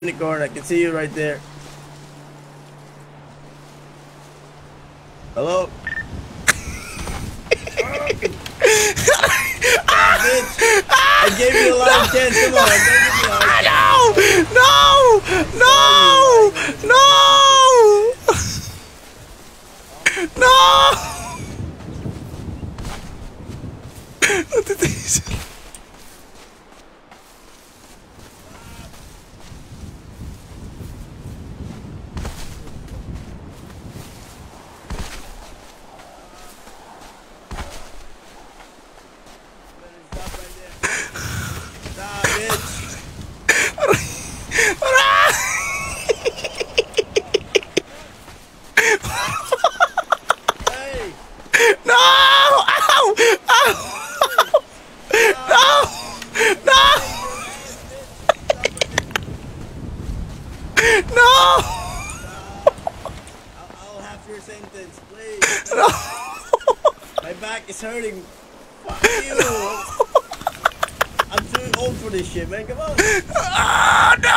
Unicorn, I can see you right there. Hello? Bitch! I gave you a lot of chance. Come on, don't give me a hard time. I'll have your sentence, please. No. My back is hurting. Fuck you. I'm too old for this shit, man. Come on. No!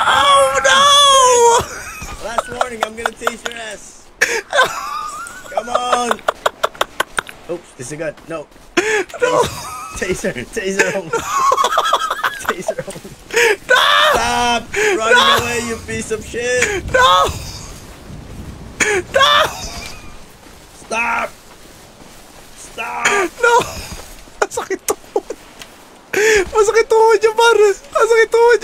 Last warning, I'm gonna taste your ass. Come on. Oops, this is a gun. No. Taser home. Taser home. No! Stop running away, you piece of shit. No! Stop. No! Masakit tuhod. Masakit tuhod niya, pare. Masakit tuhod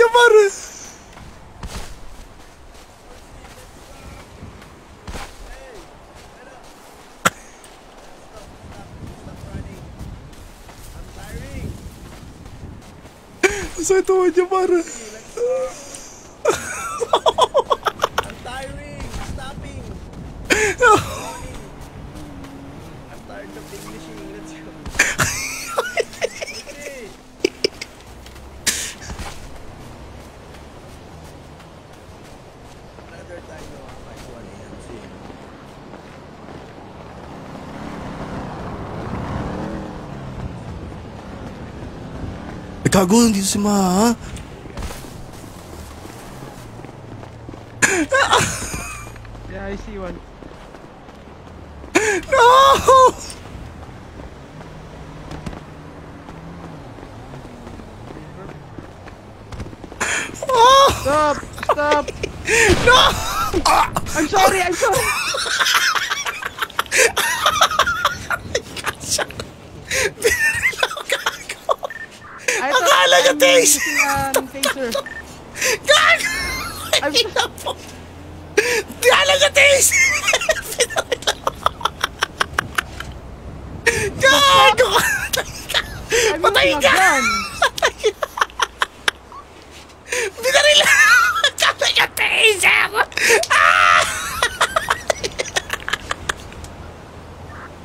niya, pare. I'm tiring. Stopping. I'm tired of Englishing. Let's go. Another time no, like 1 AM. See. Gago, dito si Ma, ha? Yeah, I see one. No! Oh! Stop! No! I'm sorry! Akala niya taser! Taser. Gago! Akala niya taser! Gago! Patay ka! Binaril! Akala niya taser!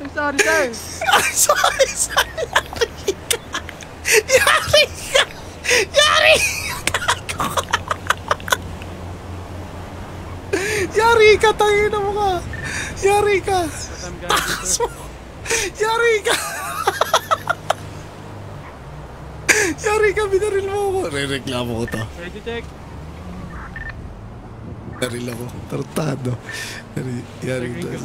I'm sorry, sir. I'm sorry! Yari ka, tangina mo ka. Yari ka. Yari ka, binaril mo ako. Re-reklamo ko to. Ready to check? Binaril ako. Tartado. Yari ka.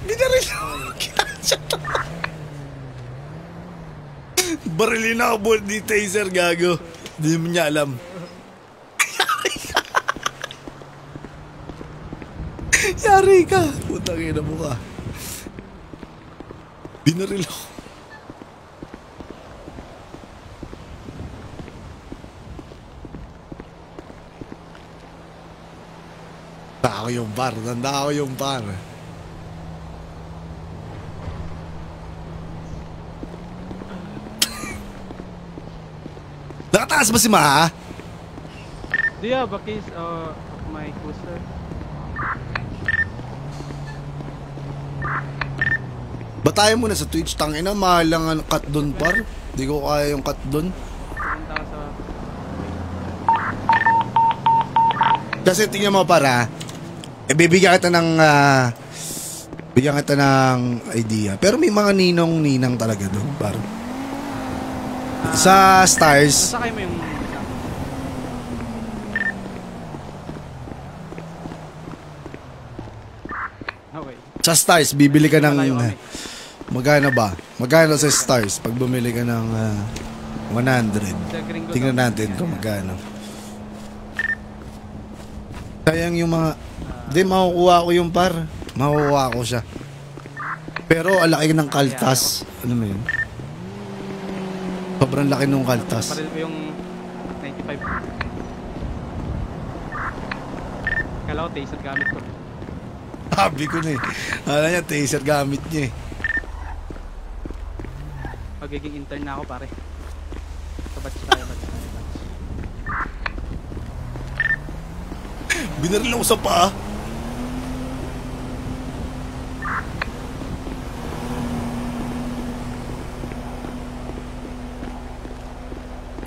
Binaril ako. Barilin ako buwan ni taser, gago. Hindi mo niya alam. Yari ka. Putang ina mo ka. Binaril ako. Nanda ako yung bar. Nakataas ba si Ma? Do you have a case of my poster? Batayan mo na sa Twitch, tangina, mahal lang ang cut doon, par. Di ko kaya yung cut doon. Kasi tingnan mo, para bibigyan kita ng Bigyan kita ng idea. Pero may mga ninong-ninang talaga doon, par. Sa Stars, Nasakay mo yung isa. Okay. sa Stars, bibili ka ng... Malayo kami. Magkano ba? Magkano sa Stars pag bumili ka ng 100? Sa Gringo Tingnan daw. natin kung magkano. Sayang yung mga... Hindi, makukuha ko yung par. Makukuha ko siya. Pero alaki ng kaltas. Ano mo yun? Sobrang laki ng kaltas. Paril ko yung 95. Kala ko taser gamit ko. Sabi ko na eh. Alam niya, taser gamit niya eh. Magiging intern na ako pare. Batch tayo. Binaril ako sa paa.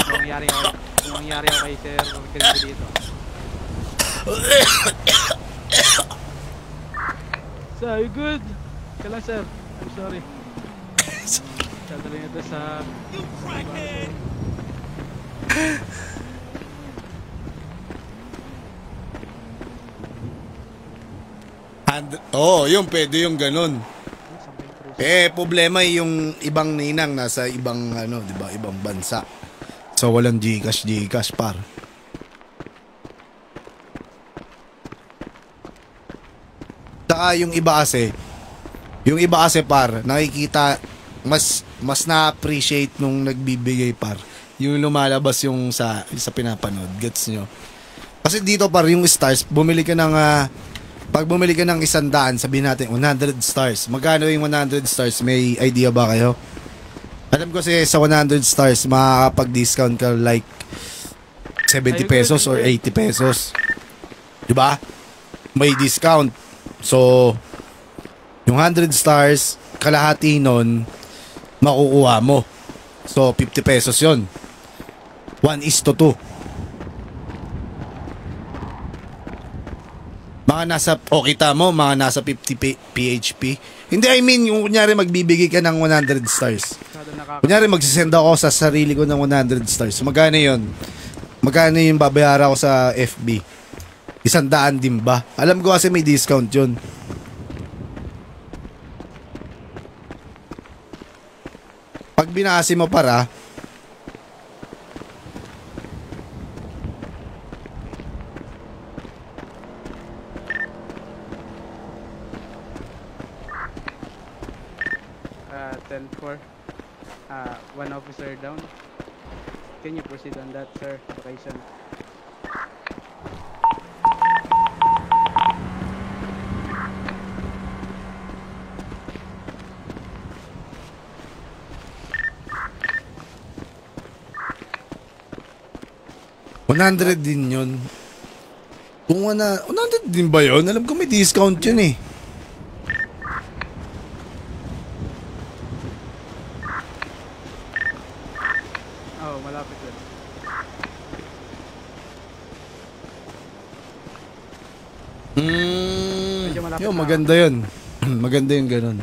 Kung nangyari ako kay Sir Crispy dito. Sir, you good? Kailan sir? I'm sorry. Dadali nito sa... Oo, yung pwede yung ganun. Problema yung ibang ninang nasa ibang ano, 'di ba, ibang bansa. So walang GCash par. Saka yung iba kasi par, nakikita mas na-appreciate nung nagbibigay par. Yung lumalabas yung sa pinapanood, gets nyo? Kasi dito par, yung Stars, bumili ka ng pag bumili ka ng 100, sabihin natin 100 stars. Magkano yung 100 stars? May idea ba kayo? Alam ko kasi sa 100 stars, makakapag-discount ka like 70 pesos or 80 pesos. Diba? May discount. So, yung 100 stars, kalahati nun, makukuha mo. So, 50 pesos yon. 1:2. Mga nasa, kita mo, mga nasa 50 PHP. Hindi, I mean, yung kunyari magbibigay ka ng 100 stars. Kunyari magsisend ako sa sarili ko ng 100 stars. Magkano yun? Magkano yung babayaran ko sa FB? 100 din ba? Alam ko kasi may discount yun. Pag binasi mo para, one officer down. Can you proceed on that, sir? Location. $100 din yun. Kung 100 din ba yun? Alam ko may discount yun eh. Oh, malapit yun. Yun, maganda yun. Maganda yung ganun.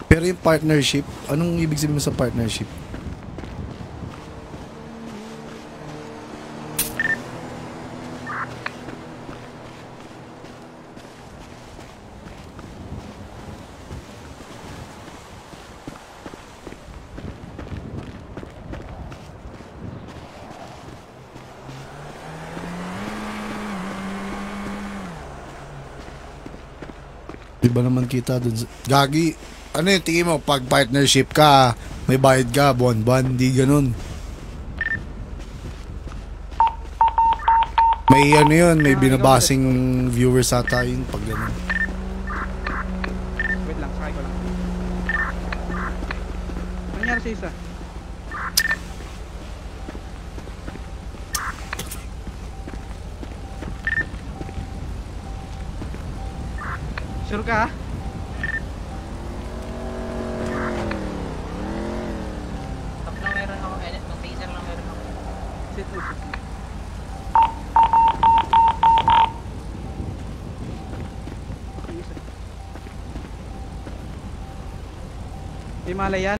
Pero yung partnership, anong ibig sabihin mo sa partnership? Di ba naman kita dun sa... Gagi, ano yung tingin mo? Pag partnership ka, may bayad ka, buwan-buwan, di ganun. May ano yun, may binabasing viewers ata yun pag ganun. Wait lang, sakay ko lang. Ano nangyari sa isa? Sure ka ha? Top lang meron ako, edit. Mag-taser lang meron ako. Sit. Himalayan.